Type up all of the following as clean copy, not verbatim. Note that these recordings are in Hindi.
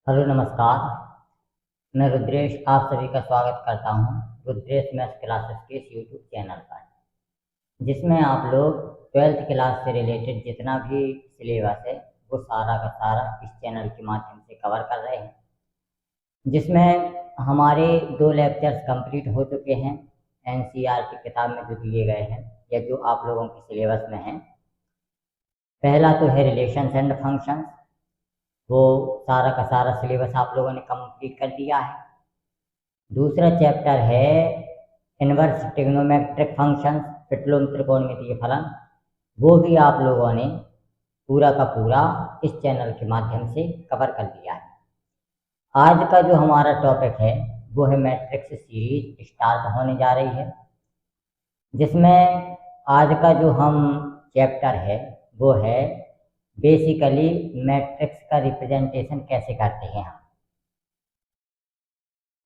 हेलो नमस्कार। मैं रुद्रेश आप सभी का स्वागत करता हूं रुद्रेश मैथ्स क्लासेस के इस यूट्यूब चैनल पर, जिसमें आप लोग 12th क्लास से रिलेटेड जितना भी सिलेबस है वो सारा का सारा इस चैनल के माध्यम से कवर कर रहे हैं, जिसमें हमारे 2 लेक्चर्स कंप्लीट हो चुके हैं एनसीईआरटी किताब में जो दिए गए हैं या जो आप लोगों के सिलेबस में हैं। पहला तो है रिलेशंस एंड फंक्शंस, वो सारा का सारा सिलेबस आप लोगों ने कंप्लीट कर दिया है। दूसरा चैप्टर है इनवर्स ट्रिग्नोमेट्रिक फंक्शंस, पेट्रोल त्रिकोणमितीय फलन, वो भी आप लोगों ने पूरा का पूरा इस चैनल के माध्यम से कवर कर दिया है। आज का जो हमारा टॉपिक है वो है मैट्रिक्स सीरीज स्टार्ट होने जा रही है, जिसमें आज का जो हम चैप्टर है वो है बेसिकली मैट्रिक्स का रिप्रेजेंटेशन कैसे करते हैं हम,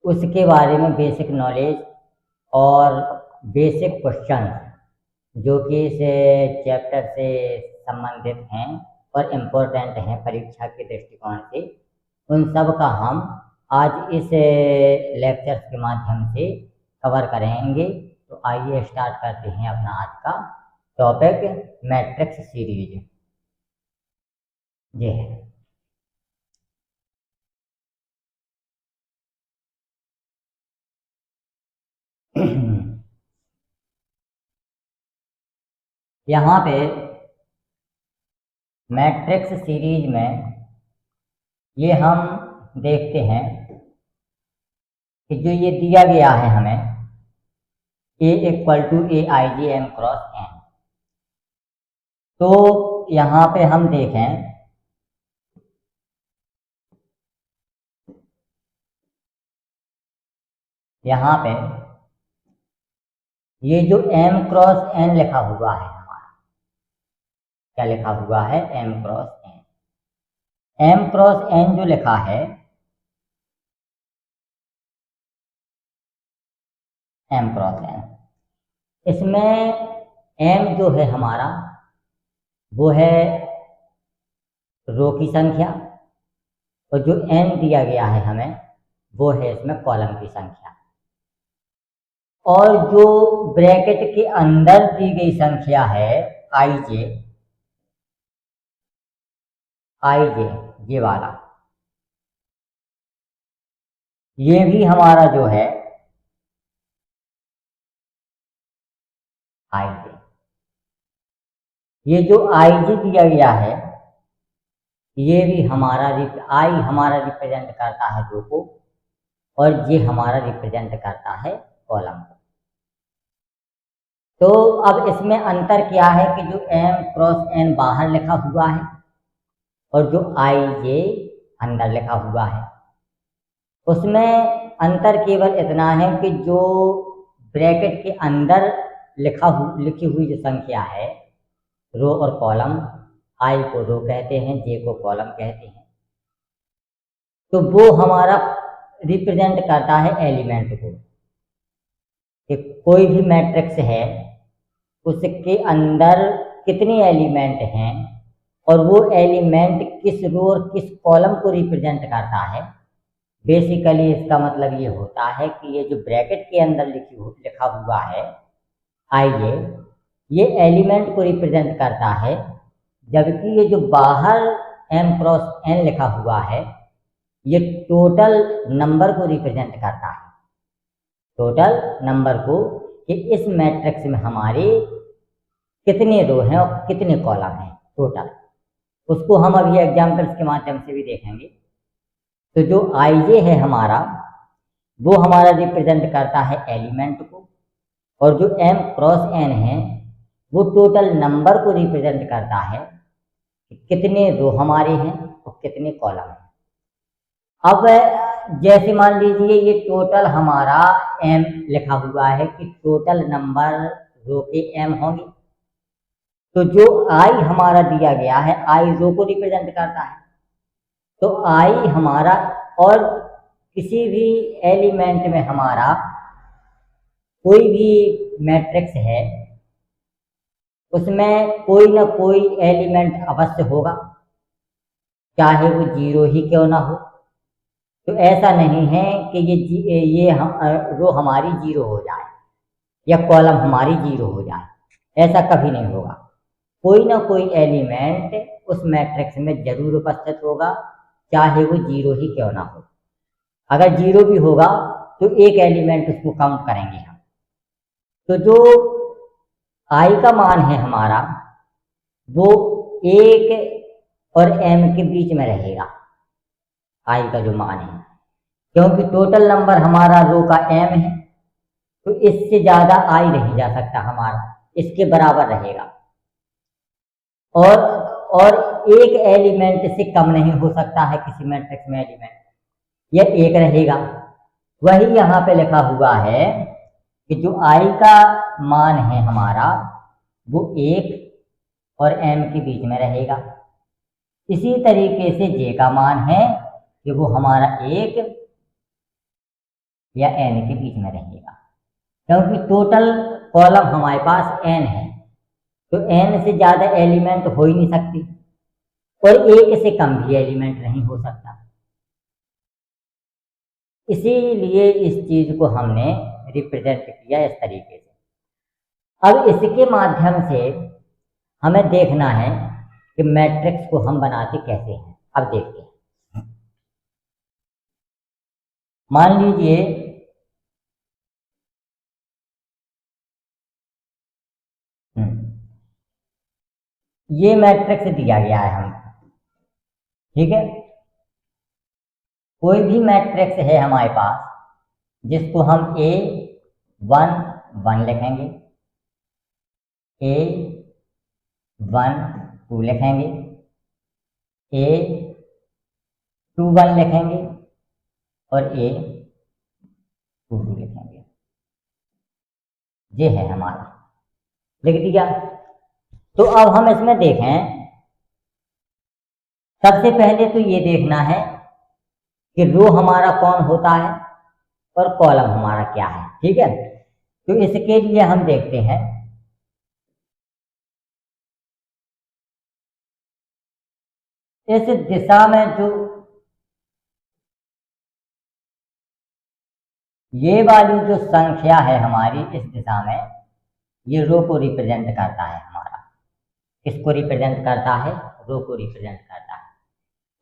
उसके बारे में बेसिक नॉलेज और बेसिक क्वेश्चन जो कि इस चैप्टर से संबंधित हैं और इम्पोर्टेंट हैं परीक्षा के दृष्टिकोण से, उन सब का हम आज इस लेक्चर्स के माध्यम से कवर करेंगे। तो आइए स्टार्ट करते हैं अपना आज का टॉपिक मैट्रिक्स सीरीज। ये है यहाँ पे मैट्रिक्स सीरीज में ये हम देखते हैं कि जो ये दिया गया है हमें A equal to A I G M cross N, तो यहाँ पे हम देखें यहाँ पे ये जो m क्रॉस n लिखा हुआ है हमारा, क्या लिखा हुआ है m cross n, m cross n जो लिखा है m क्रॉस n, इसमें m जो है हमारा वो है रो की संख्या और जो n दिया गया है हमें वो है इसमें कॉलम की संख्या, और जो ब्रैकेट के अंदर दी गई संख्या है आई जे ये वाला, ये भी हमारा जो है आई जे, ये जो आई जे दिया गया है ये भी हमारा आई हमारा रिप्रेजेंट करता है रो को और ये हमारा रिप्रेजेंट करता है कॉलम को। तो अब इसमें अंतर क्या है कि जो m क्रॉस n बाहर लिखा हुआ है और जो आई जे अंदर लिखा हुआ है, उसमें अंतर केवल इतना है कि जो ब्रैकेट के अंदर लिखी हुई जो संख्या है रो और कॉलम, आई को रो कहते हैं, जे को कॉलम कहते हैं, तो वो हमारा रिप्रेजेंट करता है एलिमेंट को, कि कोई भी मैट्रिक्स है उसके अंदर कितने एलिमेंट हैं और वो एलिमेंट किस रो और किस कॉलम को रिप्रेजेंट करता है। बेसिकली इसका मतलब ये होता है कि ये जो ब्रैकेट के अंदर लिखा हुआ है आइए, ये एलिमेंट को रिप्रेजेंट करता है, जबकि ये जो बाहर m क्रॉस n लिखा हुआ है ये टोटल नंबर को रिप्रेजेंट करता है, टोटल नंबर को, कि इस मैट्रिक्स में हमारे कितने रो हैं और कितने कॉलम हैं टोटल, उसको हम अभी एग्जाम्पल्स के माध्यम से भी देखेंगे। तो जो आई जे है हमारा वो हमारा रिप्रेजेंट करता है एलिमेंट को, और जो m क्रॉस n है वो टोटल नंबर को रिप्रेजेंट करता है कि कितने रो हमारे हैं और कितने कॉलम हैं। अब जैसे मान लीजिए ये टोटल हमारा m लिखा हुआ है कि टोटल नंबर रो के m होंगे, तो जो i हमारा दिया गया है i रो को रिप्रेजेंट करता है, तो i हमारा, और किसी भी एलिमेंट में हमारा कोई भी मैट्रिक्स है उसमें कोई ना कोई एलिमेंट अवश्य होगा, चाहे वो जीरो ही क्यों ना हो, तो ऐसा नहीं है कि ये रो हमारी जीरो हो जाए या कॉलम हमारी जीरो हो जाए, ऐसा कभी नहीं होगा। कोई ना कोई एलिमेंट उस मैट्रिक्स में जरूर उपस्थित होगा, चाहे वो जीरो ही क्यों ना हो। अगर जीरो भी होगा तो एक एलिमेंट उसको काउंट करेंगे हम। तो जो आई का मान है हमारा वो 1 और m के बीच में रहेगा, आई का जो मान है, क्योंकि टोटल नंबर हमारा रो का m है, तो इससे ज्यादा आई नहीं जा सकता हमारा, इसके बराबर रहेगा। और एक एलिमेंट से कम नहीं हो सकता है किसी मैट्रिक्स में एलिमेंट, यह एक रहेगा। वही यहाँ पे लिखा हुआ है कि जो आई का मान है हमारा वो 1 और m के बीच में रहेगा। इसी तरीके से j का मान है कि वो हमारा 1 या n के बीच में रहेगा, क्योंकि टोटल कॉलम हमारे पास n है, तो n से ज्यादा एलिमेंट हो ही नहीं सकती और 1 से कम भी एलिमेंट नहीं हो सकता। इसीलिए इस चीज को हमने रिप्रेजेंट किया इस तरीके से। अब इसके माध्यम से हमें देखना है कि मैट्रिक्स को हम बनाते कैसे हैं। अब देखते हैं, मान लीजिए ये मैट्रिक्स दिया गया है हमको, ठीक है। कोई भी मैट्रिक्स है हमारे पास जिसको हम A11 लिखेंगे, A12 लिखेंगे, A21 लिखेंगे और A22 लिखेंगे। ये है हमारा, लिख दिया। तो अब हम इसमें देखें, सबसे पहले तो ये देखना है कि रो हमारा कौन होता है और कॉलम हमारा क्या है, ठीक है। तो इसके लिए हम देखते हैं, इस दिशा में जो ये वाली जो संख्या है हमारी, इस दिशा में ये रो को रिप्रेजेंट करता है हमारा। किसको रिप्रेजेंट करता है? रो को रिप्रेजेंट करता है।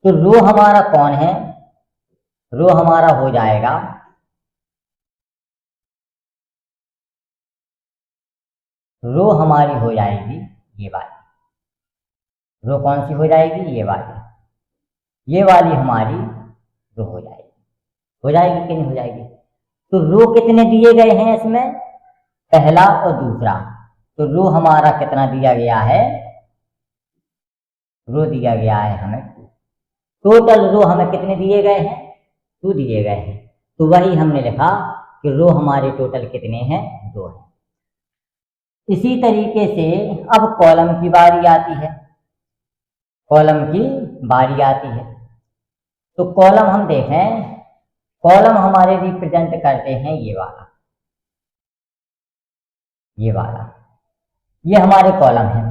तो रो हमारा कौन है? रो हमारा हो जाएगा रो हमारी हो जाएगी ये वाली। रो कौन सी हो जाएगी? ये वाली। ये वाली हमारी रो हो जाएगी। हो जाएगी कि नहीं हो जाएगी? तो रो कितने दिए गए हैं इसमें? पहला और दूसरा। तो रो हमारा कितना दिया गया है? रो दिया गया है हमें 2। टोटल रो हमें कितने दिए गए हैं? 2 दिए गए हैं। तो वही हमने लिखा कि रो हमारे टोटल कितने हैं? 2 हैं। इसी तरीके से अब कॉलम की बारी आती है। कॉलम की बारी आती है तो कॉलम हम देखें, कॉलम हमारे रिप्रेजेंट करते हैं ये वाला, ये वाला, ये हमारे कॉलम है।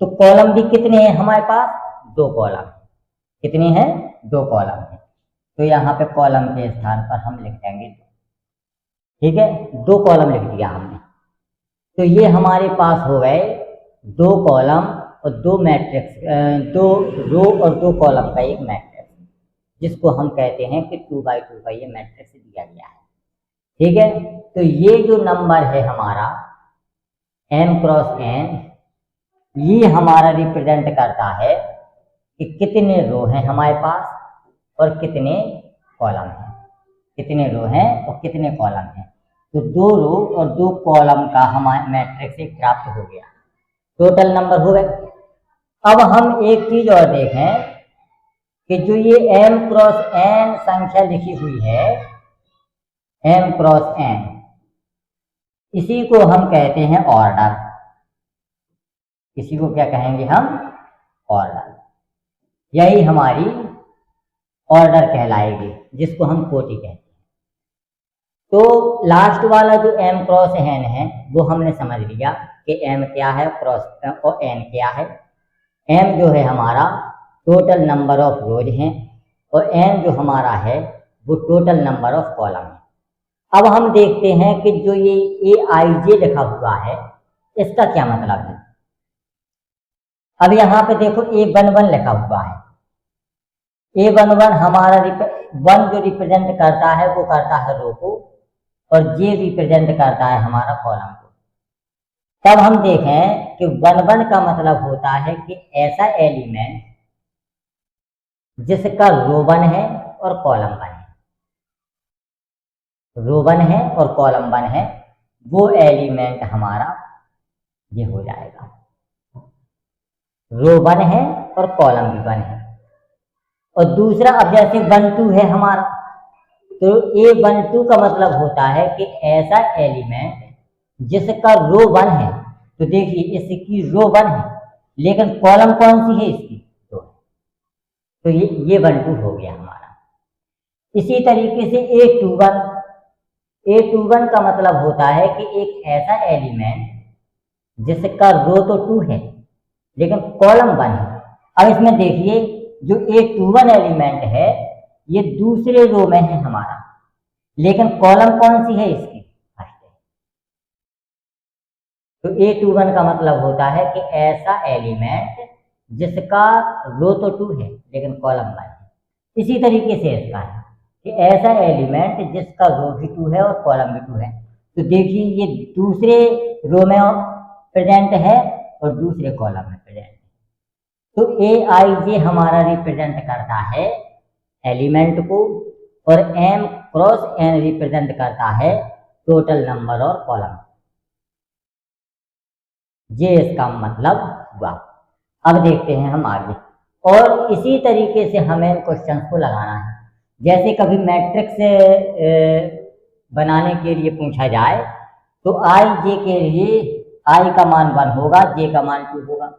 तो कॉलम भी कितने हैं हमारे पास? 2 कॉलम। कितने हैं? 2 कॉलम है। तो यहाँ पे कॉलम के स्थान पर हम लिख देंगे 2, ठीक है। 2 कॉलम लिख दिया हमने। तो ये हमारे पास हो गए 2 कॉलम और 2 मैट्रिक्स, 2 रो और 2 कॉलम का एक मैट्रिक्स, जिसको हम कहते हैं कि 2x2 का ये मैट्रिक्स दिया गया है, ठीक है। तो ये जो नंबर है हमारा m क्रॉस n, ये हमारा रिप्रेजेंट करता है कि कितने रो हैं हमारे पास और कितने कॉलम हैं। कितने रो हैं और कितने कॉलम हैं। तो 2 रो और 2 कॉलम का हमारे मैट्रिक्स एक प्राप्त हो गया, टोटल नंबर हो गए। अब हम एक चीज और देखें कि जो ये m क्रॉस n संख्या लिखी हुई है, m क्रॉस n, इसी को हम कहते हैं ऑर्डर। इसी को क्या कहेंगे हम? ऑर्डर। यही हमारी ऑर्डर कहलाएगी, जिसको हम कोटि कहते हैं। तो लास्ट वाला जो m क्रॉस n है वो हमने समझ लिया कि m क्या है क्रॉस और n क्या है। m जो है हमारा टोटल नंबर ऑफ रोज हैं और n जो हमारा है वो टोटल नंबर ऑफ कॉलम है। अब हम देखते हैं कि जो ये AIJ लिखा हुआ है इसका क्या मतलब है। अब यहाँ पे देखो A11 लिखा हुआ है। A11 हमारा वन जो रिप्रेजेंट करता है वो करता है रो को, और J रिप्रेजेंट करता है हमारा कॉलम को। तब हम देखें कि 11 का मतलब होता है कि ऐसा एलिमेंट जिसका रो 1 है और कॉलम 1 है, रो 1 है और कॉलम 1 है, वो एलिमेंट हमारा ये हो जाएगा। रो 1 है और कॉलम भी 1 है। और दूसरा, अब जैसे 1 2 है हमारा, तो A12 का मतलब होता है कि ऐसा एलिमेंट जिसका रो 1 है। तो देखिए इसकी रो 1 है लेकिन कॉलम कौन सी है, इसकी 2 है, तो ये 1 2 हो गया हमारा। इसी तरीके से A21 का मतलब होता है कि एक ऐसा एलिमेंट जिसका रो तो 2 है लेकिन कॉलम 1 है। अब इसमें देखिए जो A21 एलिमेंट है ये दूसरे रो में है हमारा, लेकिन कॉलम कौन सी है, इसकी फर्स्ट है। तो A21 का मतलब होता है कि ऐसा एलिमेंट जिसका रो तो 2 है लेकिन कॉलम 1 है। इसी तरीके से इसका है कि ऐसा एलिमेंट जिसका रो भी 2 है और कॉलम भी 2 है। तो देखिए ये दूसरे रो में प्रेजेंट है और दूसरे कॉलम में प्रेजेंट है। तो AIJ हमारा रिप्रेजेंट करता है एलिमेंट को, और M क्रॉस N रिप्रेजेंट करता है टोटल नंबर और कॉलम। ये इसका मतलब हुआ। अब देखते हैं हम आगे, और इसी तरीके से हमें क्वेश्चन को लगाना है। जैसे कभी मैट्रिक्स बनाने के लिए पूछा जाए तो IJ के लिए I का मान 1 होगा, J का मान 2 होगा,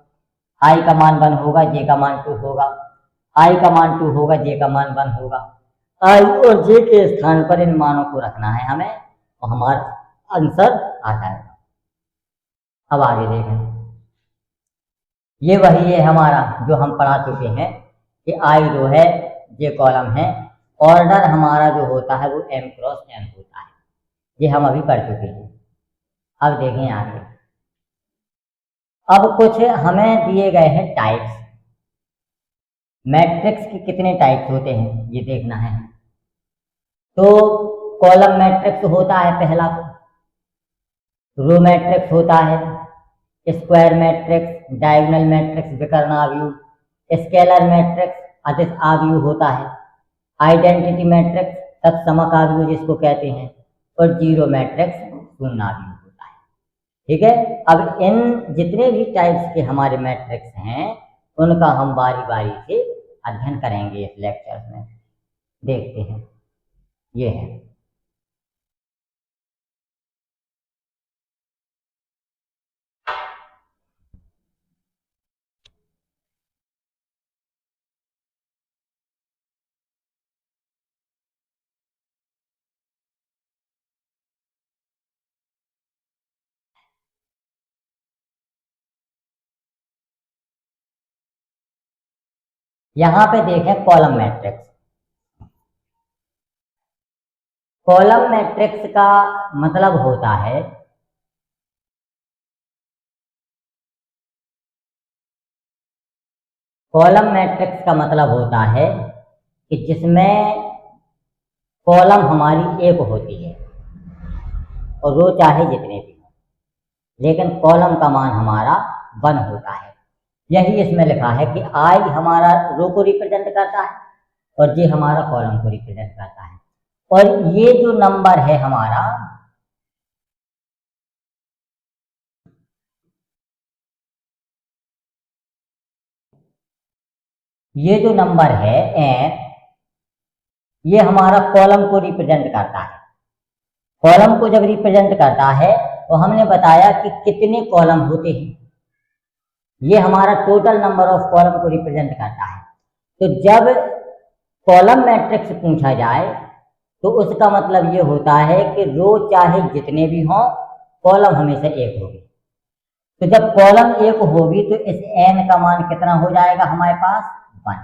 I का मान 1 होगा, J का मान 2 होगा, I का मान 2 होगा, J का मान 1 होगा। I और J के स्थान पर इन मानों को रखना है हमें और हमारा आंसर आ जाएगा। अब आगे देखें, ये वही है हमारा जो हम पढ़ा चुके हैं कि I रो है, J कॉलम है, ऑर्डर हमारा जो होता है वो M क्रॉस N होता है। ये हम अभी पढ़ चुके हैं। अब देखें आगे, अब कुछ हमें दिए गए हैं टाइप्स। मैट्रिक्स के कितने टाइप्स होते हैं ये देखना है। तो कॉलम मैट्रिक्स होता है पहला, तो रो मैट्रिक्स होता है, स्क्वायर मैट्रिक्स, डायगोनल मैट्रिक्स, विकर्ण आव्यूह, स्केलर मैट्रिक्स, अदिश आव्यूह होता है, आइडेंटिटी मैट्रिक्स, तत्समक आव्यूह जिसको कहते हैं, और जीरो मैट्रिक्स शून्य आव्यूह होता है। ठीक है, अब इन जितने भी टाइप्स के हमारे मैट्रिक्स हैं उनका हम बारी बारी से अध्ययन करेंगे इस लेक्चर में। देखते हैं, ये है यहाँ पे देखें कॉलम मैट्रिक्स। कॉलम मैट्रिक्स का मतलब होता है कॉलम मैट्रिक्स का मतलब होता है कि जिसमें कॉलम हमारी एक होती है और रो चाहे जितने भी हो, लेकिन कॉलम का मान हमारा 1 होता है। यही इसमें लिखा है कि I हमारा रो को रिप्रेजेंट करता है और J हमारा कॉलम को रिप्रेजेंट करता है। और ये जो नंबर है हमारा, ये जो नंबर है N, ये हमारा कॉलम को रिप्रेजेंट करता है। कॉलम को जब रिप्रेजेंट करता है तो हमने बताया कि कितने कॉलम होते हैं, ये हमारा टोटल नंबर ऑफ कॉलम को रिप्रेजेंट करता है। तो जब कॉलम मैट्रिक्स पूछा जाए तो उसका मतलब ये होता है कि रो चाहे जितने भी हों, कॉलम हमेशा एक होगी। तो जब कॉलम एक होगी तो इस n का मान कितना हो जाएगा हमारे पास 1,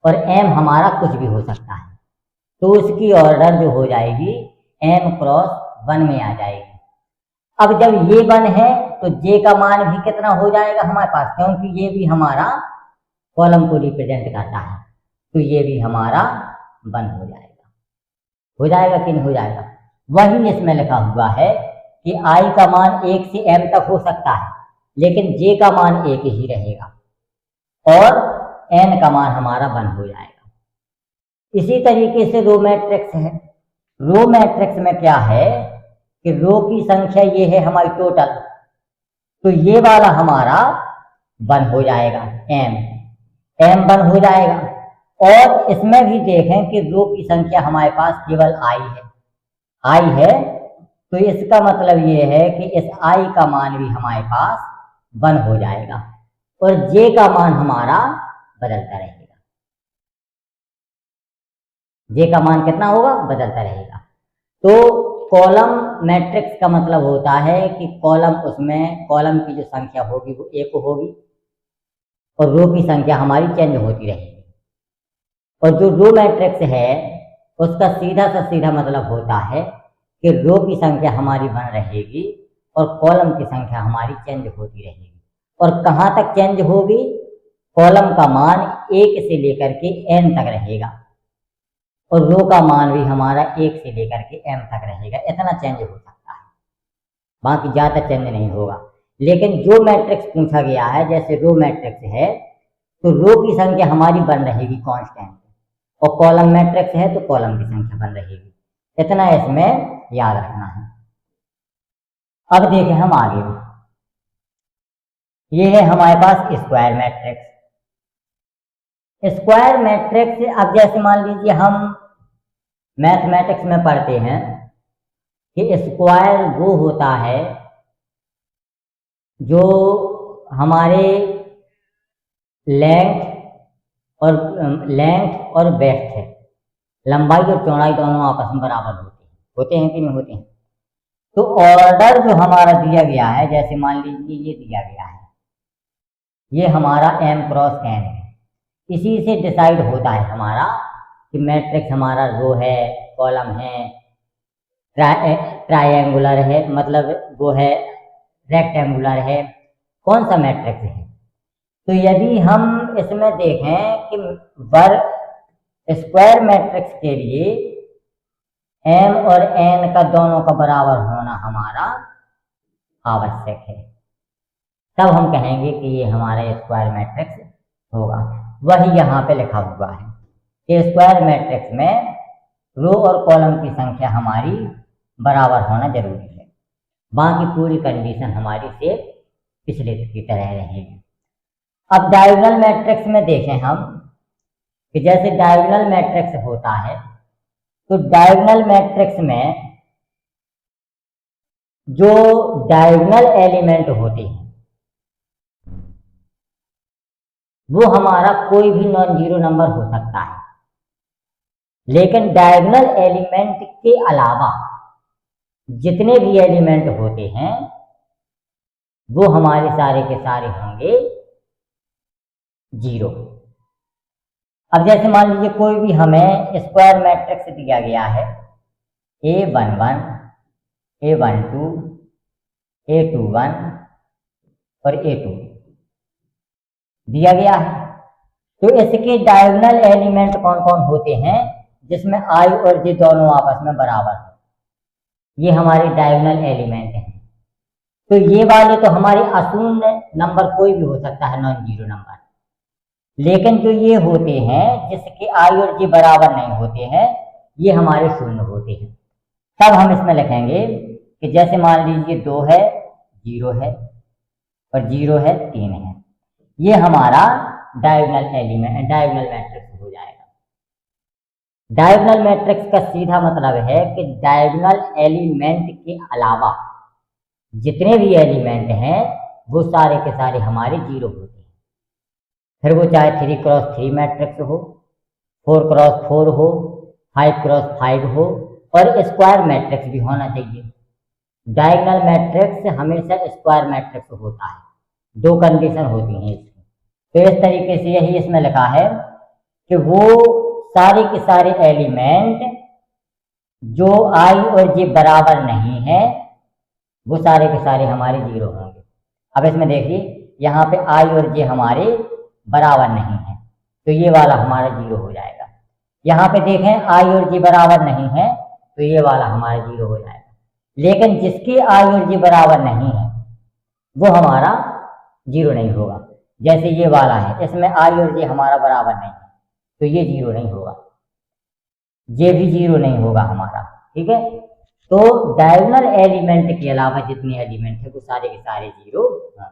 और m हमारा कुछ भी हो सकता है। तो उसकी ऑर्डर जो हो जाएगी m क्रॉस 1 में आ जाएगी। अब जब ये 1 है तो j का मान भी कितना हो जाएगा हमारे पास, क्योंकि ये भी हमारा कॉलम को रिप्रेजेंट करता है, तो ये भी हमारा 1 हो जाएगा। हो जाएगा कि नहीं हो जाएगा? वही इसमें लिखा हुआ है कि i का मान 1 से m तक हो सकता है, लेकिन j का मान 1 ही रहेगा और n का मान हमारा 1 हो जाएगा। इसी तरीके से रो मैट्रिक्स है। रो मैट्रिक्स में क्या है कि रो की संख्या ये है हमारी टोटल, तो ये वाला हमारा 1 हो जाएगा, m 1 हो जाएगा। और इसमें भी देखें कि रो की संख्या हमारे पास केवल i है, तो इसका मतलब ये है कि इस i का मान भी हमारे पास 1 हो जाएगा और j का मान हमारा बदलता रहेगा। j का मान कितना होगा? बदलता रहेगा। तो कॉलम मैट्रिक्स का मतलब होता है कि कॉलम की जो संख्या होगी वो 1 होगी और रो की संख्या हमारी चेंज होती रहेगी। और जो रो मैट्रिक्स है उसका सीधा सा सीधा मतलब होता है कि रो की संख्या हमारी 1 रहेगी और कॉलम की संख्या हमारी चेंज होती रहेगी। और कहाँ तक चेंज होगी? कॉलम का मान 1 से लेकर के n तक रहेगा और रो का मान भी हमारा 1 से लेकर के m तक रहेगा। इतना चेंज हो सकता है, बाकी ज़्यादा चेंज नहीं होगा। लेकिन जो मैट्रिक्स पूछा गया है, जैसे रो मैट्रिक्स है, तो रो की संख्या हमारी 1 रहेगी कांस्टेंट, और कॉलम मैट्रिक्स है तो कॉलम की संख्या 1 रहेगी। इतना इसमें याद रखना है। अब देखें हम आगे, ये है हमारे पास स्क्वायर मैट्रिक्स। स्क्वायर मैट्रिक्स, अब जैसे मान लीजिए हम मैथमेटिक्स में पढ़ते हैं कि स्क्वायर वो होता है जो हमारे लेंथ और ब्रेड्थ है, लंबाई और चौड़ाई दोनों आपस में बराबर होते हैं कि नहीं होते हैं। तो ऑर्डर जो हमारा दिया गया है, जैसे मान लीजिए ये दिया गया है, ये हमारा m क्रॉस n है, इसी से डिसाइड होता है हमारा कि मैट्रिक्स हमारा रो है, कॉलम है, ट्रायंगुलर है, मतलब वो है रेक्टेंगुलर है, कौन सा मैट्रिक्स है। तो यदि हम इसमें देखें कि स्क्वायर मैट्रिक्स के लिए m और n का दोनों का बराबर होना हमारा आवश्यक है, तब हम कहेंगे कि ये हमारा स्क्वायर मैट्रिक्स होगा। वही यहाँ पे लिखा हुआ है कि स्क्वायर मैट्रिक्स में रो और कॉलम की संख्या हमारी बराबर होना जरूरी है, बाकी पूरी कंडीशन हमारी से पिछले की तरह रहेगी। अब डायगोनल मैट्रिक्स में देखें हम कि जैसे डायगोनल मैट्रिक्स होता है, तो डायगोनल मैट्रिक्स में जो डायगोनल एलिमेंट होते हैं वो हमारा कोई भी नॉन जीरो नंबर हो सकता है, लेकिन डायगोनल एलिमेंट के अलावा जितने भी एलिमेंट होते हैं वो हमारे सारे के सारे होंगे 0। अब जैसे मान लीजिए कोई भी हमें स्क्वायर मैट्रिक्स दिया गया है, A11, A12, A21 और A2 दिया गया है, तो इसके डायगोनल एलिमेंट कौन कौन होते हैं जिसमें i और j दोनों आपस में बराबर है, ये हमारे डायगोनल एलिमेंट हैं। तो ये वाले तो हमारे अशून्य नंबर कोई भी हो सकता है, नॉन जीरो नंबर, लेकिन जो ये होते हैं जिसके i और j बराबर नहीं होते हैं, ये हमारे शून्य होते हैं। तब हम इसमें लिखेंगे कि जैसे मान लीजिए 2 है, 0 है और 0 है, 3 है, ये हमारा डायगोनल मैट्रिक्स हो जाएगा। डायगोनल मैट्रिक्स का सीधा मतलब है कि डायगोनल एलिमेंट के अलावा जितने भी एलिमेंट हैं वो सारे के सारे हमारे 0 होते हैं। फिर वो चाहे 3 क्रॉस 3 मैट्रिक्स हो, 4 क्रॉस 4 हो, 5 क्रॉस 5 हो, और स्क्वायर मैट्रिक्स भी होना चाहिए। डायगोनल मैट्रिक्स हमेशा स्क्वायर मैट्रिक्स होता है, 2 कंडीशन होती हैं इसकी। तो इस तरीके से यही इसमें लिखा है कि वो सारे के सारे एलिमेंट जो आई और जे बराबर नहीं है वो सारे के सारे हमारे जीरो होंगे। अब इसमें देखिए यहाँ पे आई और जे हमारे बराबर नहीं है तो ये वाला हमारा जीरो हो जाएगा। यहाँ पे देखें आई और जे बराबर नहीं है तो ये वाला हमारा जीरो हो जाएगा। लेकिन जिसकी आई और जे बराबर नहीं है वो हमारा जीरो नहीं होगा। जैसे ये वाला है, इसमें आई और जे हमारा बराबर नहीं है तो ये जीरो नहीं होगा, ये भी जीरो नहीं होगा हमारा। ठीक है, तो डायगोनल एलिमेंट के अलावा जितने एलिमेंट है वो सारे के सारे जीरो हैं।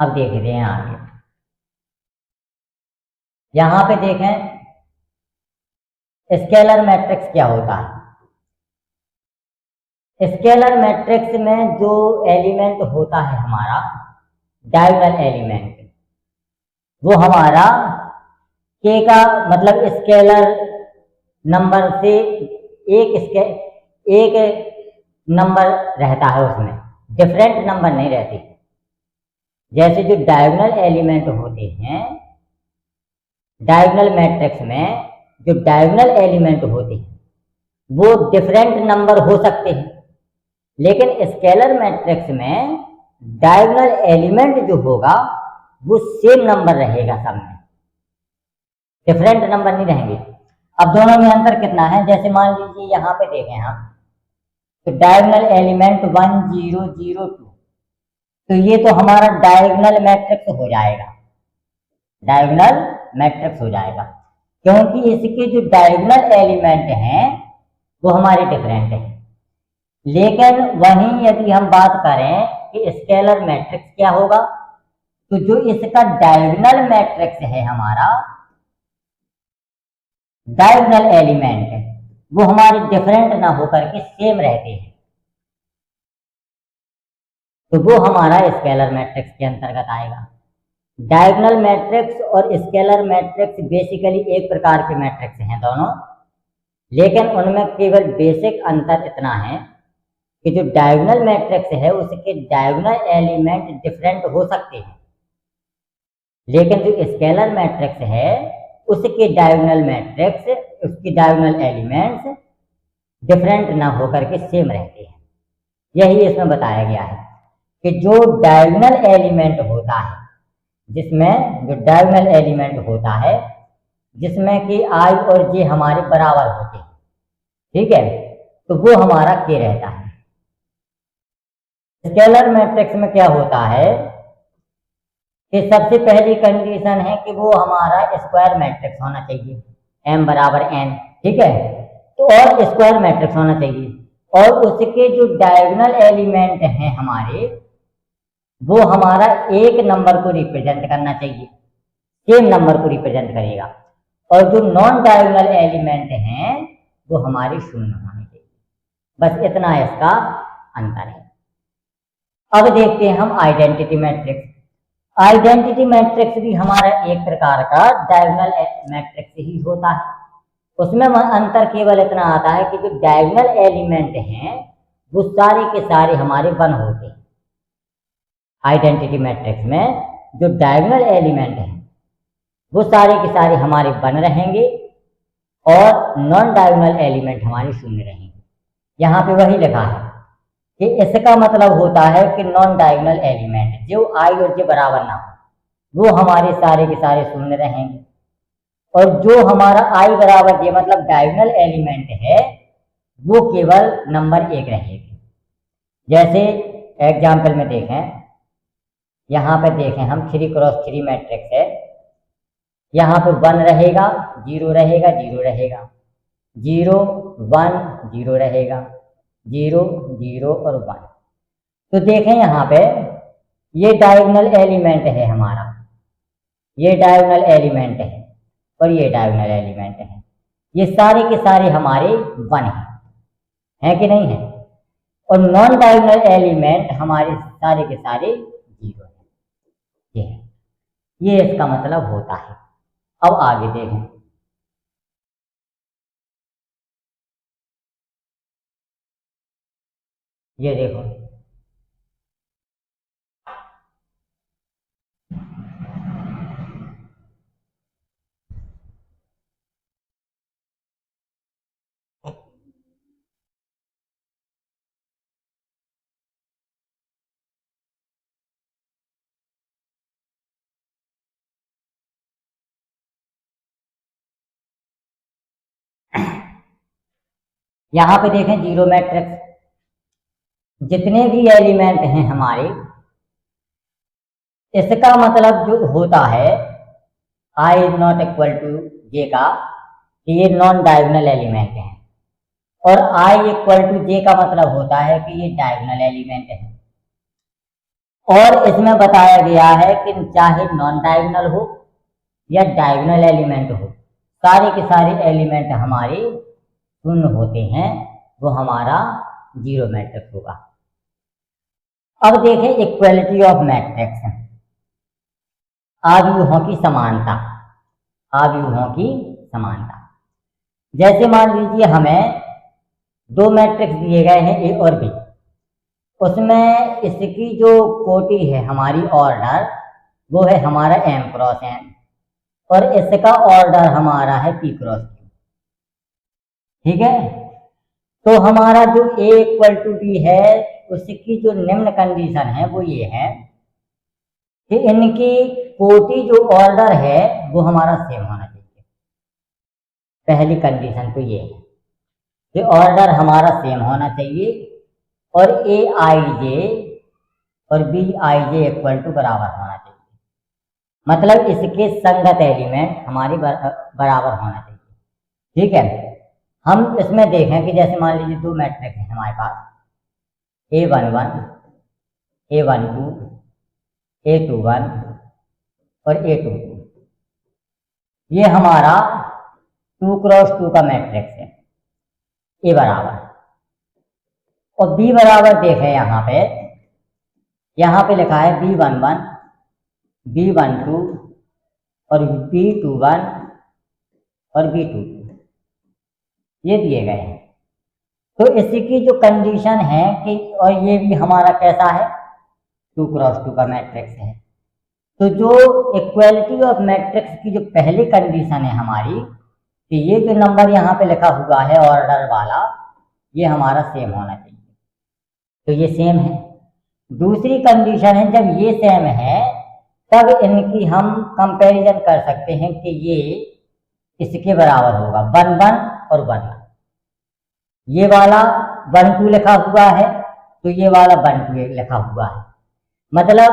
अब देखते हैं आगे, यहां पे देखें स्केलर मैट्रिक्स क्या होता है। स्केलर मैट्रिक्स में जो एलिमेंट होता है हमारा डायगोनल एलिमेंट, वो हमारा के का मतलब स्केलर नंबर से एक नंबर रहता है, उसमें डिफरेंट नंबर नहीं रहते। जैसे जो डायगोनल एलिमेंट होते हैं डायगोनल मैट्रिक्स में, जो डायगोनल एलिमेंट होते हैं वो डिफरेंट नंबर हो सकते हैं, लेकिन स्केलर मैट्रिक्स में डायगोनल एलिमेंट जो होगा वो सेम नंबर रहेगा, सब में डिफरेंट नंबर नहीं रहेंगे। अब दोनों में अंतर कितना है, जैसे मान लीजिए यहाँ पे देखें हम, तो डायगोनल एलिमेंट 1 0 0 2, तो ये तो हमारा डायगोनल मैट्रिक्स हो जाएगा, डायगोनल मैट्रिक्स हो जाएगा, क्योंकि इसके जो डायगोनल एलिमेंट हैं वो हमारे डिफरेंट हैं। लेकिन वहीं यदि हम बात करें कि स्केलर मैट्रिक्स क्या होगा, तो जो इसका डायगोनल मैट्रिक्स है हमारा, डायगोनल एलिमेंट है, वो हमारे डिफरेंट ना होकर के सेम रहते हैं, तो वो हमारा स्केलर मैट्रिक्स के अंतर्गत आएगा। डायगोनल मैट्रिक्स और स्केलर मैट्रिक्स बेसिकली एक प्रकार के मैट्रिक्स हैं दोनों, लेकिन उनमें केवल बेसिक अंतर इतना है कि जो डायगोनल मैट्रिक्स है उसके डायगोनल एलिमेंट डिफरेंट हो सकते हैं, लेकिन जो स्केलर मैट्रिक्स है उसके डायगोनल मैट्रिक्स, उसकी डायगोनल एलिमेंट्स डिफरेंट ना होकर के सेम रहते हैं। यही इसमें बताया गया है कि जो डायगोनल एलिमेंट होता है, जिसमें जो डायगोनल एलिमेंट होता है जिसमें कि आई और जे हमारे बराबर होते हैं, ठीक है, तो वो हमारा के रहता है। स्केलर मैट्रिक्स में क्या होता है कि सबसे पहली कंडीशन है कि वो हमारा स्क्वायर मैट्रिक्स होना चाहिए, m बराबर n, ठीक है, तो और स्क्वायर मैट्रिक्स होना चाहिए, और उसके जो डायगोनल एलिमेंट हैं हमारे वो हमारा एक नंबर को रिप्रेजेंट करना चाहिए, सेम नंबर को रिप्रेजेंट करेगा, और जो नॉन डायगोनल एलिमेंट हैं वो हमारे शून्य होने चाहिए। बस इतना इसका अंतर है। अब देखते हैं हम आइडेंटिटी मैट्रिक्स। आइडेंटिटी मैट्रिक्स भी हमारा एक प्रकार का डायगोनल मैट्रिक्स ही होता है। उसमें अंतर केवल इतना आता है कि जो डायगोनल एलिमेंट हैं वो सारे के सारे हमारे वन होते हैं। आइडेंटिटी मैट्रिक्स में जो डायगोनल एलिमेंट हैं वो सारे के सारे हमारे वन रहेंगे और नॉन डायगोनल एलिमेंट हमारे शून्य रहेंगे। यहाँ पे वही लिखा है कि इसका मतलब होता है कि नॉन डायगोनल एलिमेंट जो आई और जे बराबर ना हो वो हमारे सारे के सारे शून्य रहेंगे, और जो हमारा आई बराबर जे मतलब डायगोनल एलिमेंट है वो केवल नंबर एक रहेगी। जैसे एग्जाम्पल में देखें, यहाँ पे देखें हम 3 क्रॉस 3 मैट्रिक्स है, यहाँ पे 1 रहेगा, 0 रहेगा, 0 रहेगा, 0 1 0 रहेगा, 0 0 और 1। तो देखें यहाँ पे ये डायगोनल एलिमेंट है हमारा, ये डायगोनल एलिमेंट है और ये डायगोनल एलिमेंट है, ये सारे के सारे हमारे 1 हैं कि नहीं है, और नॉन डायगोनल एलिमेंट हमारे सारे के सारे 0 हैं। ये इसका मतलब होता है। अब आगे देखें, ये देखो यहाँ पे देखें जीरो मैट्रिक्स, जितने भी एलिमेंट हैं हमारे, इसका मतलब जो होता है I is not equal to जे का, कि ये नॉन डायगोनल एलिमेंट है, और आई इक्वल टू जे का मतलब होता है कि ये डायगोनल एलिमेंट है। और इसमें बताया गया है कि चाहे नॉन डायगोनल हो या डायगोनल एलिमेंट हो, सारे के सारे एलिमेंट हमारे शून्य होते हैं, वो हमारा जीरो मैट्रिक्स होगा। अब देखें इक्वलिटी ऑफ मैट्रिक्स, आव्यूहों की समानता, आव्यूहों की समानता। जैसे मान लीजिए हमें दो मैट्रिक्स दिए गए हैं ए और बी, उसमें इसकी जो कोटि है हमारी ऑर्डर, वो है हमारा m क्रॉस n, और इसका ऑर्डर हमारा है p क्रॉस q। ठीक है, तो हमारा जो a इक्वल टू b है, उसकी जो निम्न कंडीशन है वो ये है कि इनकी कोटि जो ऑर्डर है वो हमारा सेम होना चाहिए। पहली कंडीशन तो ये है कि ऑर्डर हमारा सेम होना चाहिए, और ए आई जे और B I J equal to बराबर होना चाहिए, मतलब इसके संगत एलिमेंट हमारी बराबर होना चाहिए। ठीक है, हम इसमें देखें कि जैसे मान लीजिए दो मैट्रिक्स हैं हमारे पास, A11, A12, A21 और A22। ये हमारा 2 क्रॉस 2 का मैट्रिक्स है, ए बराबर, और बी बराबर देखें यहाँ पे लिखा है B11, B12 और B21 और B22, ये दिए गए हैं। तो इसकी जो कंडीशन है कि, और ये भी हमारा कैसा है, 2 क्रॉस 2 का मैट्रिक्स है, तो जो इक्वलिटी ऑफ मैट्रिक्स की जो पहली कंडीशन है हमारी, कि ये जो नंबर यहाँ पे लिखा हुआ है ऑर्डर वाला, ये हमारा सेम होना चाहिए, तो ये सेम है। दूसरी कंडीशन है जब ये सेम है तब इनकी हम कंपैरिजन कर सकते हैं कि ये इसके बराबर होगा, 1 1 और 1 1। ये वाला 1 2 लिखा हुआ है तो ये वाला 1 2 लिखा हुआ है, मतलब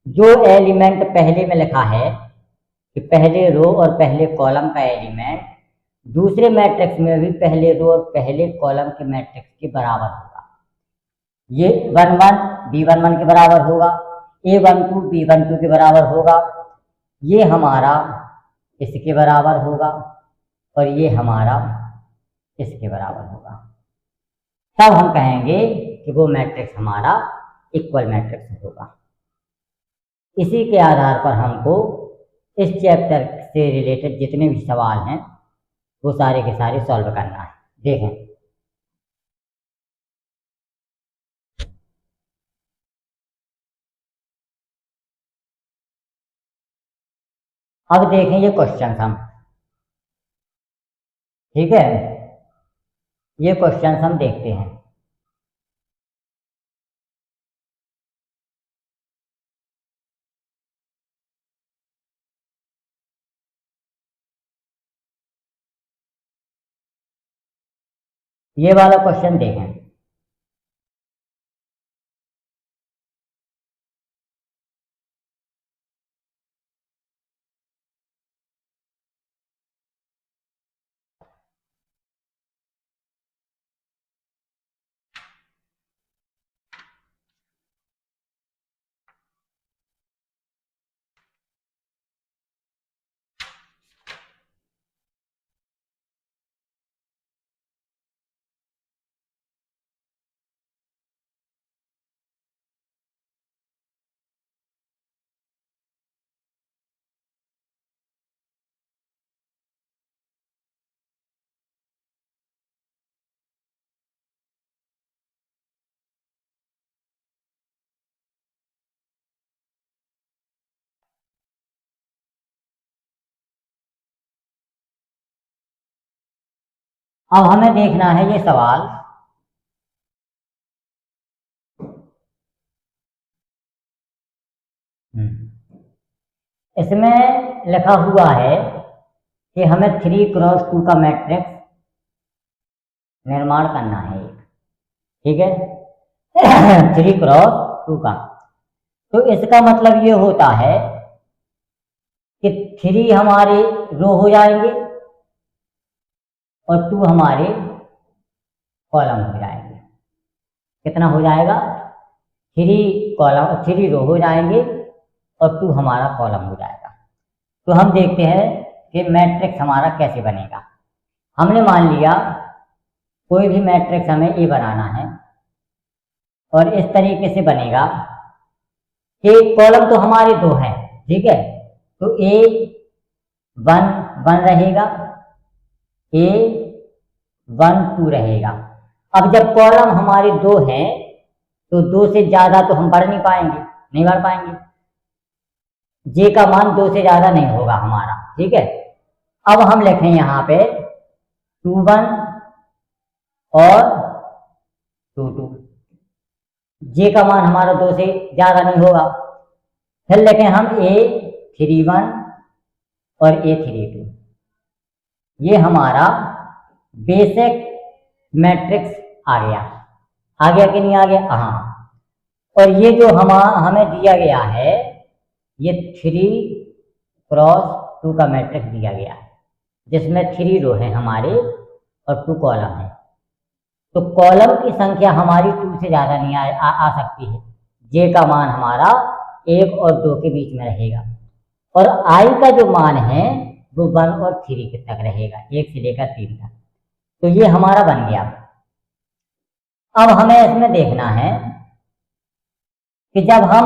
जो एलिमेंट पहले में लिखा है कि पहले रो और पहले कॉलम का एलिमेंट दूसरे मैट्रिक्स में भी पहले रो और पहले कॉलम के मैट्रिक्स के बराबर होगा। ये 1 1 B11 के बराबर होगा, A12 B12 के बराबर होगा, ये हमारा इसके बराबर होगा, और ये हमारा इसके बराबर होगा। तब हम कहेंगे कि वो मैट्रिक्स हमारा इक्वल मैट्रिक्स होगा। इसी के आधार पर हमको इस चैप्टर से रिलेटेड जितने भी सवाल हैं वो सारे के सारे सॉल्व करना है। देखें, अब देखें ये क्वेश्चन हम, ठीक है, ये क्वेश्चन हम देखते हैं। ये वाला क्वेश्चन देखें, अब हमें देखना है ये सवाल, इसमें लिखा हुआ है कि हमें 3 क्रॉस 2 का मैट्रिक्स निर्माण करना है एक, ठीक है। 3x2 का, तो इसका मतलब ये होता है कि 3 हमारे रो हो जाएंगे और 2 हमारे कॉलम हो जाएंगे। कितना हो जाएगा? 3 रो हो जाएंगे और 2 हमारा कॉलम हो जाएगा। तो हम देखते हैं कि मैट्रिक्स हमारा कैसे बनेगा। हमने मान लिया कोई भी मैट्रिक्स हमें ए बनाना है और इस तरीके से बनेगा कि कॉलम तो हमारे 2 हैं, ठीक है। तो ए 1 रहेगा, ए 1 2 रहेगा। अब जब कॉलम हमारे 2 हैं तो 2 से ज्यादा तो हम बढ़ नहीं बढ़ पाएंगे। जे का मान 2 से ज्यादा नहीं होगा हमारा, ठीक है। अब हम लिखें यहाँ पे 2 1 और 2 2। जे का मान हमारा 2 से ज्यादा नहीं होगा। फिर लिखें हम ए 3 1 और ए 3 2। ये हमारा बेसिक मैट्रिक्स आ गया कि नहीं आ गया? हाँ। और ये जो हमें दिया गया है, ये 3x2 का मैट्रिक्स दिया गया है, जिसमें 3 रो है हमारे और 2 कॉलम है। तो कॉलम की संख्या हमारी 2 से ज्यादा नहीं आ सकती है। जे का मान हमारा 1 और 2 के बीच में रहेगा और आई का जो मान है वो 1 और 3 तक रहेगा, 1 से लेकर 3 तक। तो ये हमारा बन गया। अब हमें इसमें देखना है कि जब हम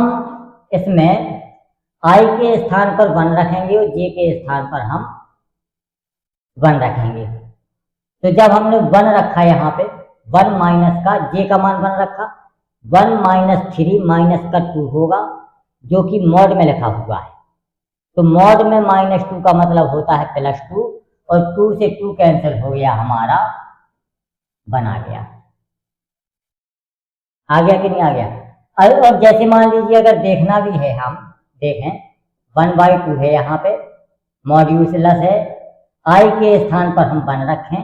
इसमें आई के स्थान पर 1 रखेंगे और जे के स्थान पर हम 1 रखेंगे, तो जब हमने 1 रखा यहाँ पे, 1 माइनस का जे का मान 1 रखा, 1 - 3 माइनस का 2 होगा, जो कि मॉड में लिखा हुआ है। तो मॉड में -2 का मतलब होता है +2 और 2 से 2 कैंसिल हो गया, हमारा 1 आ गया। आ गया कि नहीं आ गया? और जैसे मान लीजिए अगर देखना भी है, हम देखें 1/2 है यहाँ पे, मॉड्यूलस है, आई के स्थान पर हम 1 रखें,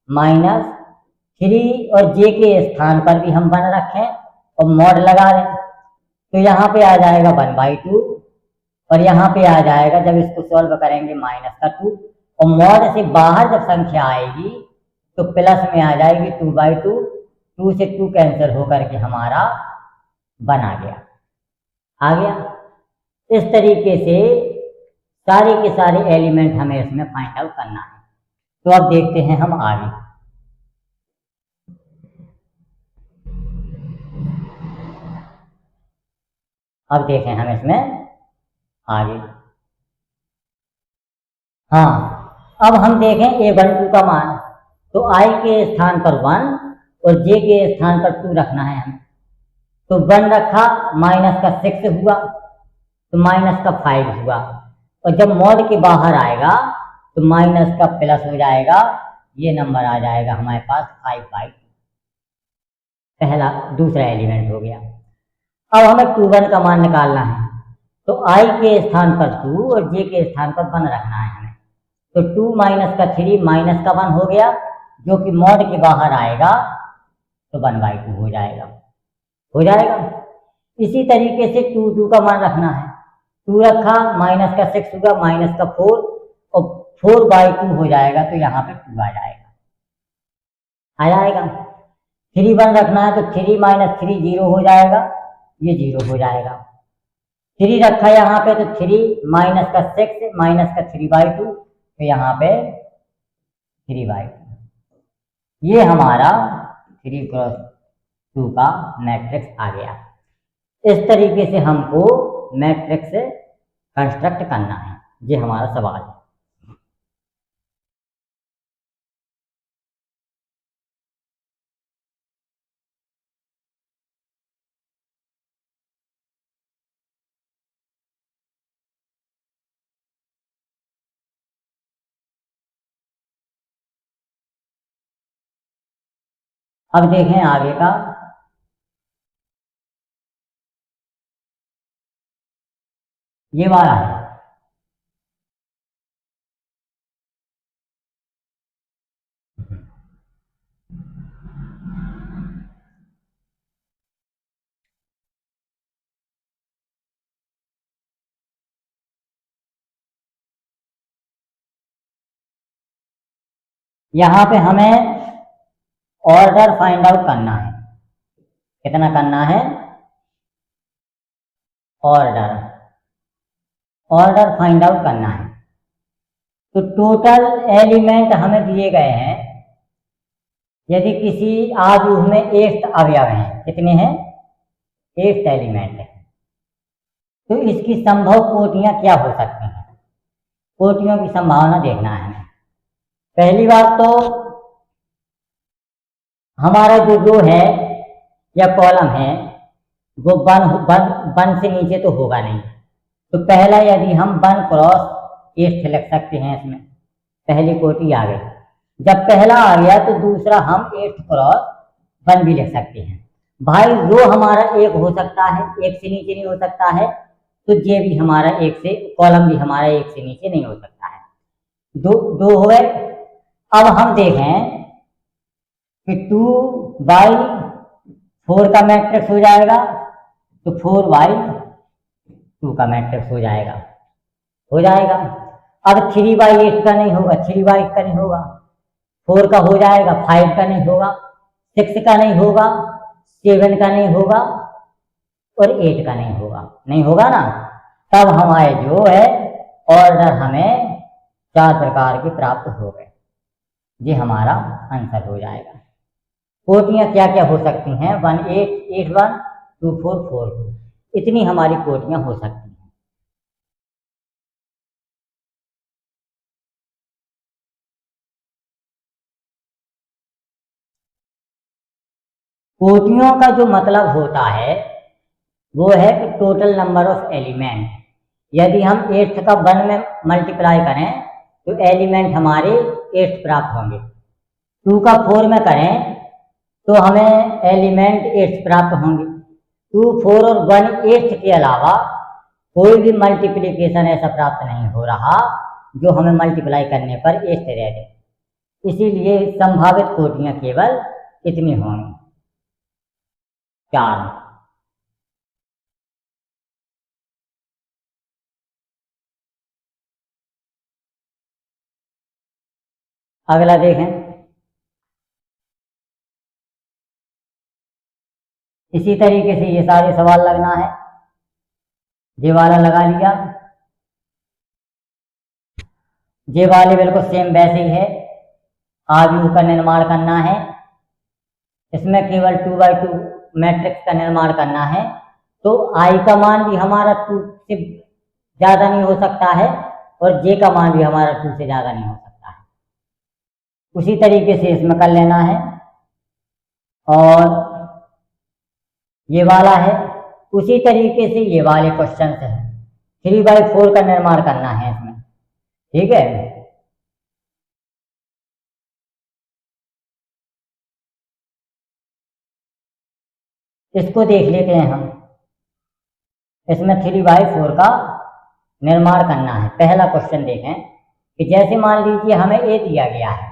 -3 और जे के स्थान पर भी हम 1 रखें और मॉड लगा दें, तो यहाँ पे आ जाएगा 1/2 और यहाँ पे आ जाएगा, जब इसको सॉल्व करेंगे, -2। और मॉड से बाहर जब संख्या आएगी तो प्लस में आ जाएगी 2/2, 2 से 2 कैंसिल होकर के हमारा 1 आ गया। आ गया। इस तरीके से सारे के सारे एलिमेंट हमें इसमें फाइंड आउट करना है। तो अब देखते हैं हम आगे। अब देखें हम इसमें आगे। हाँ, अब हम देखें A12 का मान, तो I के स्थान पर 1 और J के स्थान पर 2 रखना है हमें। तो 1 रखा, -6 हुआ, तो -5 हुआ, और जब मॉड के बाहर आएगा तो माइनस का प्लस हो जाएगा, ये नंबर आ जाएगा हमारे पास 5/2। दूसरा एलिमेंट हो गया। अब हमें 2 1 का मान निकालना है, तो I के स्थान पर 2 और J के स्थान पर 1 रखना है हमें। तो 2 - 3 -1 हो गया, जो कि मॉड के बाहर आएगा तो 1/2 हो जाएगा। इसी तरीके से 2 2 का मान रखना है, 2 रखा, -6 हुआ, -4 और 4/2 हो जाएगा, तो यहाँ पे 2 आ जाएगा। 3 1 रखना है, तो 3 - 3 0 हो जाएगा, ये 0 हो जाएगा। 3 रखा यहाँ पे, तो 3 -6 -3/2, तो यहाँ पे 3/2। ये हमारा 3x2 का मैट्रिक्स आ गया। इस तरीके से हमको मैट्रिक्स कंस्ट्रक्ट करना है, ये हमारा सवाल है। अब देखें आगे का। ये वाला है, यहाँ पे हमें ऑर्डर फाइंड आउट करना है। कितना करना है? ऑर्डर फाइंड आउट करना है। तो टोटल एलिमेंट हमें दिए गए हैं। यदि किसी आव्यूह में 8 अवयव हैं, कितने हैं? 8 एलिमेंट है। तो इसकी संभव कोटियां क्या हो सकती हैं? कोटियों की संभावना देखना है हमें। पहली बात तो हमारा जो रो है या कॉलम है वो वन से नीचे तो होगा नहीं। तो पहला यदि हम 1 क्रॉस 8 लिख सकते हैं, इसमें पहली कोटि आ गई। जब पहला आ गया तो दूसरा हम 8 क्रॉस 1 भी लिख सकते हैं। भाई रो हमारा एक हो सकता है, एक से नीचे नहीं हो सकता है, तो ये भी हमारा एक से, कॉलम भी हमारा एक से नीचे नहीं हो सकता है। दो हो गए। अब हम देखें कि 2/4 का मैट्रिक्स हो जाएगा, तो 4/2 का मैट्रिक्स हो जाएगा। अब 3/8 का नहीं होगा, 3/8 का नहीं होगा, 4 का हो जाएगा, 5 का नहीं होगा, 6 का नहीं होगा, 7 का नहीं होगा और 8 का नहीं होगा ना। तब हमारे जो है ऑर्डर हमें 4 प्रकार के प्राप्त हो गए। ये हमारा आंसर हो जाएगा। कोटियां क्या क्या हो सकती हैं? 1 8 8 1 2 4 4 2, इतनी हमारी कोटियां हो सकती हैं। कोटियों का जो मतलब होता है वो है कि टोटल नंबर ऑफ एलिमेंट। यदि हम 8 का 1 में मल्टीप्लाई करें तो एलिमेंट हमारे 8 प्राप्त होंगे। 2 का 4 में करें तो हमें एलिमेंट 8 प्राप्त होंगे। 2 4 और 1 8 के अलावा कोई भी मल्टीप्लिकेशन ऐसा प्राप्त नहीं हो रहा जो हमें मल्टीप्लाई करने पर 8 रह जाए। इसीलिए संभावित कोटियां केवल इतनी होंगी, 4। अगला देखें। इसी तरीके से ये सारे सवाल लगना है। ये वाला लगा लिया, ये वाले बिल्कुल सेम वैसे ही है। आव्यूह का निर्माण करना है, इसमें केवल 2/2 मैट्रिक्स का निर्माण करना है। तो आई का मान भी हमारा 2 से ज़्यादा नहीं हो सकता है और जे का मान भी हमारा 2 से ज़्यादा नहीं हो सकता है। उसी तरीके से इसमें कर लेना है। और ये वाला है, उसी तरीके से ये वाले क्वेश्चन है। 3/4 का निर्माण करना है इसमें, ठीक है। इसको देख लेते हैं हम। इसमें 3/4 का निर्माण करना है। पहला क्वेश्चन देखें कि जैसे मान लीजिए हमें ए दिया गया है।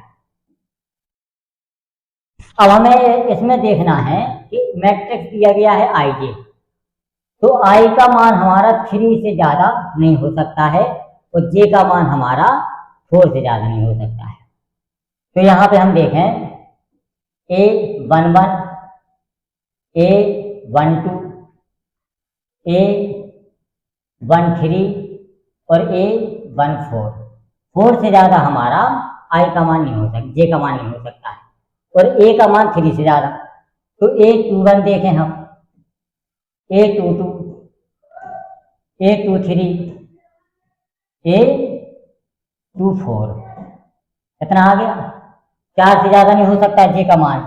अब हमें इसमें देखना है कि मैट्रिक्स दिया गया है आई जे, तो आई का मान हमारा 3 से ज़्यादा नहीं हो सकता है और जे का मान हमारा 4 से ज़्यादा नहीं हो सकता है। तो यहाँ पे हम देखें A11, A12, A13 और A14। 4 से ज़्यादा हमारा आई का मान नहीं हो सकता, जे का मान नहीं हो सकता है, और ए का मान 3 से ज़्यादा। तो A21 देखें हम, A22, A23, A24, इतना आ गया। 4 से ज़्यादा नहीं हो सकता है जे का मान।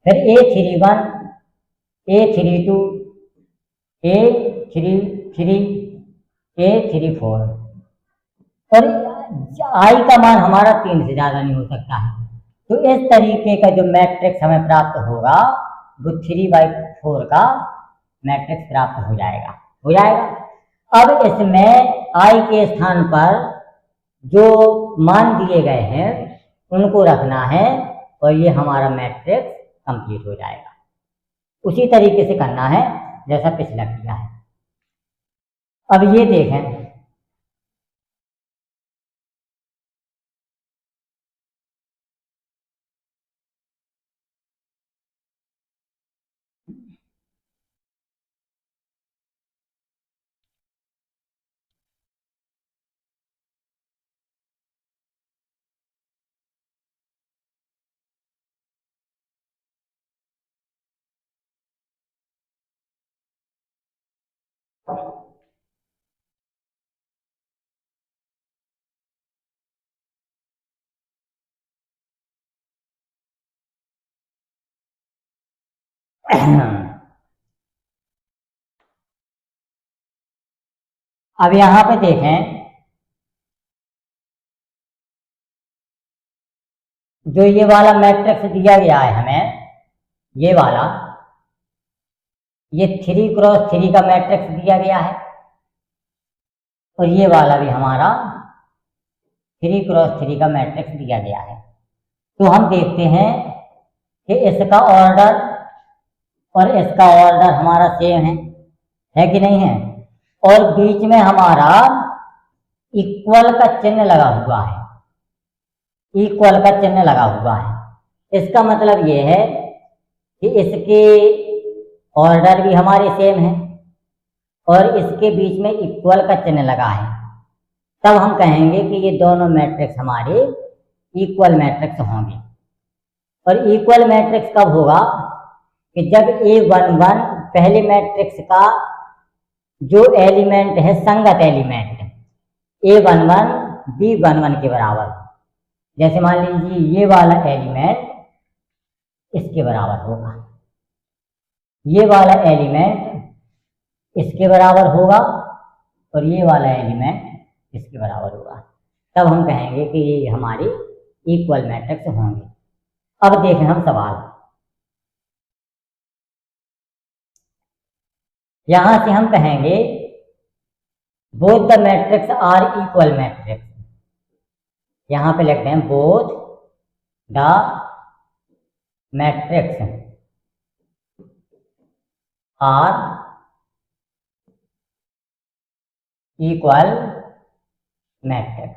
फिर A31, A32, A33, A34 और आई का मान हमारा 3 से ज़्यादा नहीं हो सकता है। तो इस तरीके का जो मैट्रिक्स हमें प्राप्त होगा वो 3/4 का मैट्रिक्स प्राप्त हो जाएगा। अब इसमें आई के स्थान पर जो मान दिए गए हैं उनको रखना है और ये हमारा मैट्रिक्स कंप्लीट हो जाएगा। उसी तरीके से करना है जैसा पिछला किया है। अब ये देखें, अब यहां पे देखें, जो ये वाला मैट्रिक्स दिया गया है हमें, ये वाला, ये 3x3 का मैट्रिक्स दिया गया है, और ये वाला भी हमारा 3x3 का मैट्रिक्स दिया गया है। तो हम देखते हैं कि इसका ऑर्डर और इसका ऑर्डर हमारा सेम है कि नहीं है, और बीच में हमारा इक्वल का चिन्ह लगा हुआ है, इक्वल का चिन्ह लगा हुआ है। इसका मतलब ये है कि इसके ऑर्डर भी हमारे सेम है और इसके बीच में इक्वल का चिन्ह लगा है, तब हम कहेंगे कि ये दोनों मैट्रिक्स हमारे इक्वल मैट्रिक्स होंगे। और इक्वल मैट्रिक्स कब होगा कि जब A11 पहले मैट्रिक्स का जो एलिमेंट है, संगत एलिमेंट A11 B11 के बराबर। जैसे मान लीजिए ये वाला एलिमेंट इसके बराबर होगा, ये वाला एलिमेंट इसके बराबर होगा, और ये वाला एलिमेंट इसके बराबर होगा, तब हम कहेंगे कि ये हमारी इक्वल मैट्रिक्स होंगे। अब देखें हम सवाल, यहां से हम कहेंगे both the matrix are equal matrix. यहां पे लिखते हैं both the matrix are equal matrix.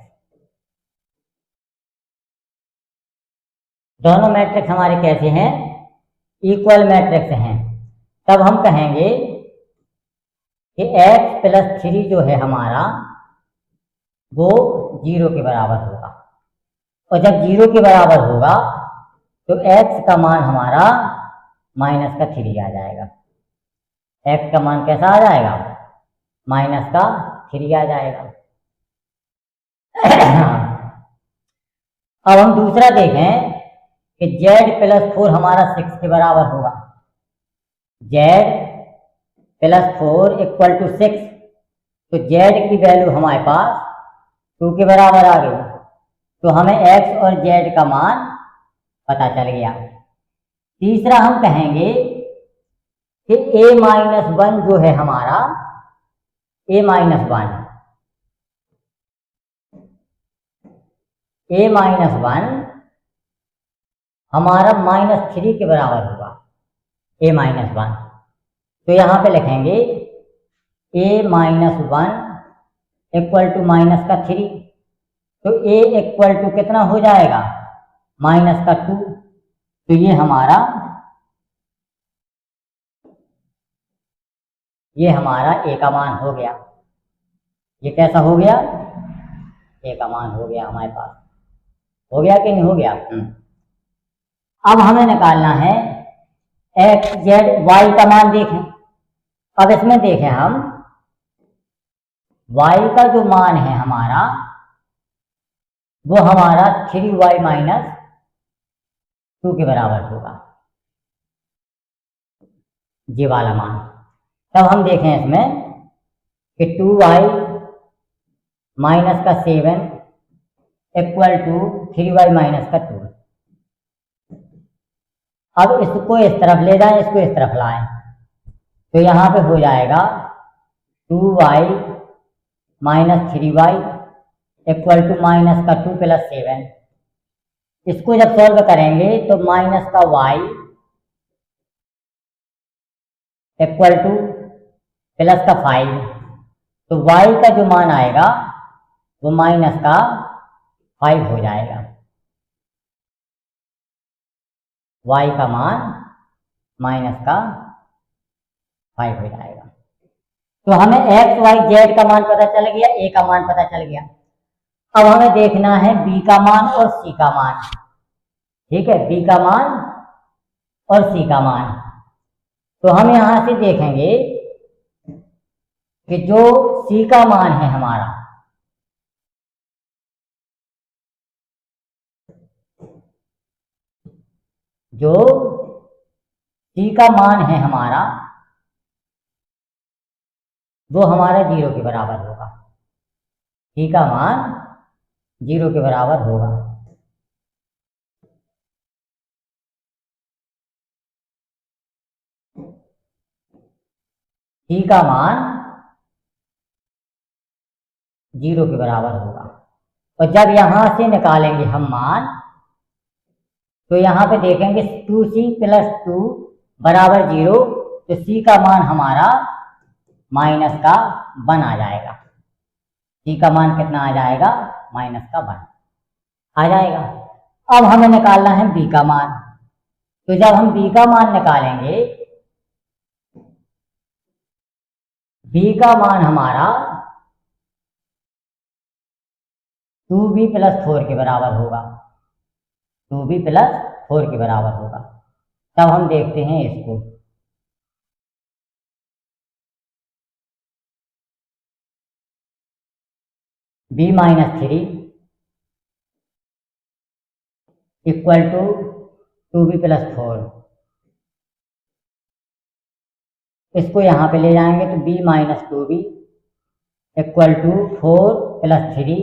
दोनों मैट्रिक्स हमारे कैसे हैं? इक्वल मैट्रिक्स हैं। तब हम कहेंगे कि x+3 जो है हमारा वो 0 के बराबर होगा, और जब 0 के बराबर होगा तो x का मान हमारा -3 आ जाएगा। x का मान कैसा आ जाएगा? -3 आ जाएगा। अब हम दूसरा देखें कि z+4 हमारा 6 के बराबर होगा। z+4 = 6, तो z की वैल्यू हमारे पास 2 के बराबर आ गई, तो हमें x और z का मान पता चल गया। तीसरा हम कहेंगे कि a-1 जो है हमारा, a-1 हमारा -3 के बराबर होगा, a-1। तो यहाँ पे लिखेंगे a-1 = -3, तो a = कितना हो जाएगा? -2। तो ये हमारा a का मान हो गया। ये कैसा हो गया? a का मान हो गया हमारे पास। हो गया कि नहीं हो गया? अब हमें निकालना है x, z, y का मान देखें। अब इसमें देखें हम y का जो मान है हमारा, वो हमारा 3y - 2 के बराबर होगा, ये वाला मान। तब हम देखें इसमें कि 2y - 7 = 3y - 2। अब इसको इस तरफ ले जाएं, इसको इस तरफ लाएं, तो यहाँ पे हो जाएगा 2y - 3y = -2 + 7। इसको जब सॉल्व करेंगे तो -y = +5, तो y का जो मान आएगा वो -5 हो जाएगा। y का मान -5 हो जाएगा। तो हमें x, y, z का मान पता चल गया, a का मान पता चल गया। अब हमें देखना है b का मान और c का मान। ठीक है, b का मान और c का मान। तो हम यहां से देखेंगे कि जो C का मान है हमारा, जो C का मान है हमारा, वो हमारा 0 के बराबर होगा। C का मान 0 के बराबर होगा। C का मान 0 के बराबर होगा। और जब यहां से निकालेंगे हम मान, तो यहां पे देखेंगे 2C + 2 बराबर 0, तो C का मान हमारा -1 आ जाएगा। C का मान कितना आ जाएगा? -1 आ जाएगा। अब हमें निकालना है B का मान। तो जब हम B का मान निकालेंगे, B का मान हमारा 2B + 4 के बराबर होगा। 2B + 4 के बराबर होगा। तब हम देखते हैं इसको। B - 3 = 2B + 4। इसको यहाँ पे ले जाएंगे तो B - 2B = 4 + 3।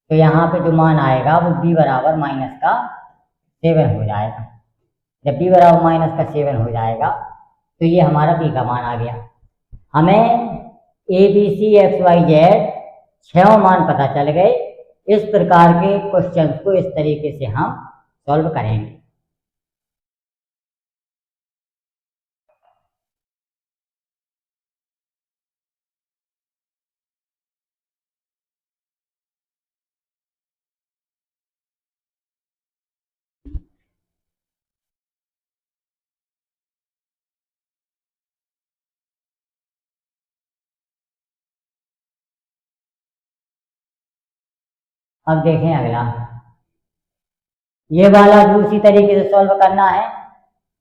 तो यहाँ पे जो मान आएगा वो B बराबर -7 हो जाएगा। जब B बराबर -7 हो जाएगा तो ये हमारा B का मान आ गया। हमें ABCXYZ 6 मान पता चल गए। इस प्रकार के क्वेश्चन को इस तरीके से हम सॉल्व करेंगे। अब देखें अगला, ये वाला भी उसी तरीके से सॉल्व करना है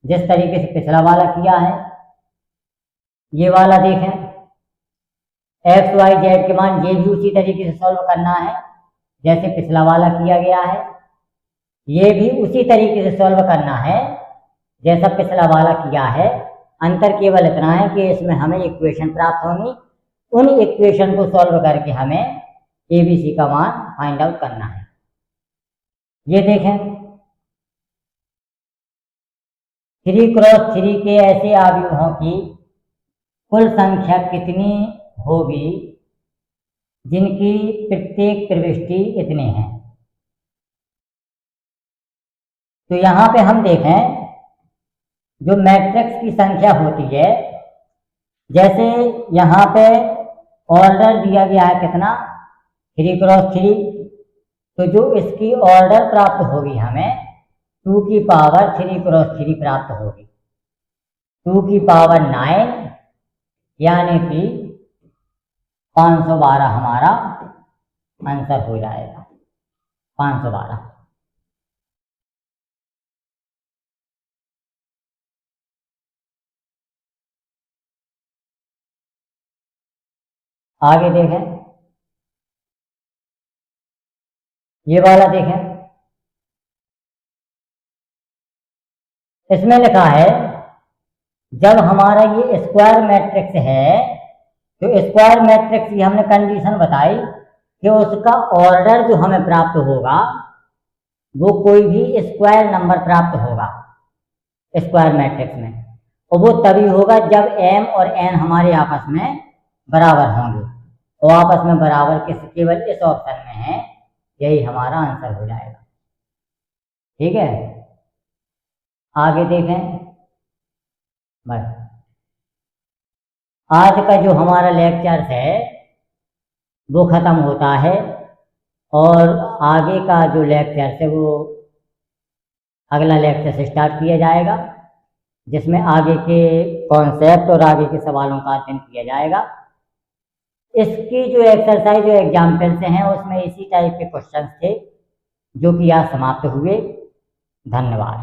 जिस तरीके से पिछला वाला किया है। ये वाला देखें, XYZ के मान ये भी उसी तरीके से सॉल्व करना है जैसे पिछला वाला किया गया है। ये भी उसी तरीके से सॉल्व करना है जैसा पिछला वाला किया है। अंतर केवल इतना है कि इसमें हमें इक्वेशन प्राप्त होंगी। उन इक्वेशन को सॉल्व करके हमें ABC का मान फाइंड आउट करना है। ये देखें, 3 × 3 के ऐसे अवयवों की कुल संख्या कितनी होगी जिनकी प्रत्येक प्रविष्टि इतने हैं। तो यहाँ पे हम देखें, जो मैट्रिक्स की संख्या होती है, जैसे यहाँ पे ऑर्डर दिया गया है कितना, 3 × 3, तो जो इसकी ऑर्डर प्राप्त होगी हमें 2 की पावर 3 × 3 प्राप्त होगी। 2 की पावर 9 यानी कि 512 हमारा आंसर हो जाएगा। 512। आगे देखें, ये वाला देखें, इसमें लिखा है जब हमारा ये स्क्वायर मैट्रिक्स है, तो स्क्वायर मैट्रिक्स की हमने कंडीशन बताई कि उसका ऑर्डर जो हमें प्राप्त होगा वो कोई भी स्क्वायर नंबर प्राप्त होगा स्क्वायर मैट्रिक्स में, और वो तभी होगा जब m और n हमारे आपस में बराबर होंगे। और आपस में बराबर केवल इस ऑप्शन में है, यही हमारा आंसर हो जाएगा। ठीक है, आगे देखें। बस आज का जो हमारा लेक्चर है वो ख़त्म होता है, और आगे का जो लेक्चर है वो अगला लेक्चर से स्टार्ट किया जाएगा, जिसमें आगे के कॉन्सेप्ट और आगे के सवालों का अध्ययन किया जाएगा। इसकी जो एक्सरसाइज जो एग्जाम्पल्स हैं उसमें इसी टाइप के क्वेश्चंस थे जो कि आज समाप्त हुए। धन्यवाद।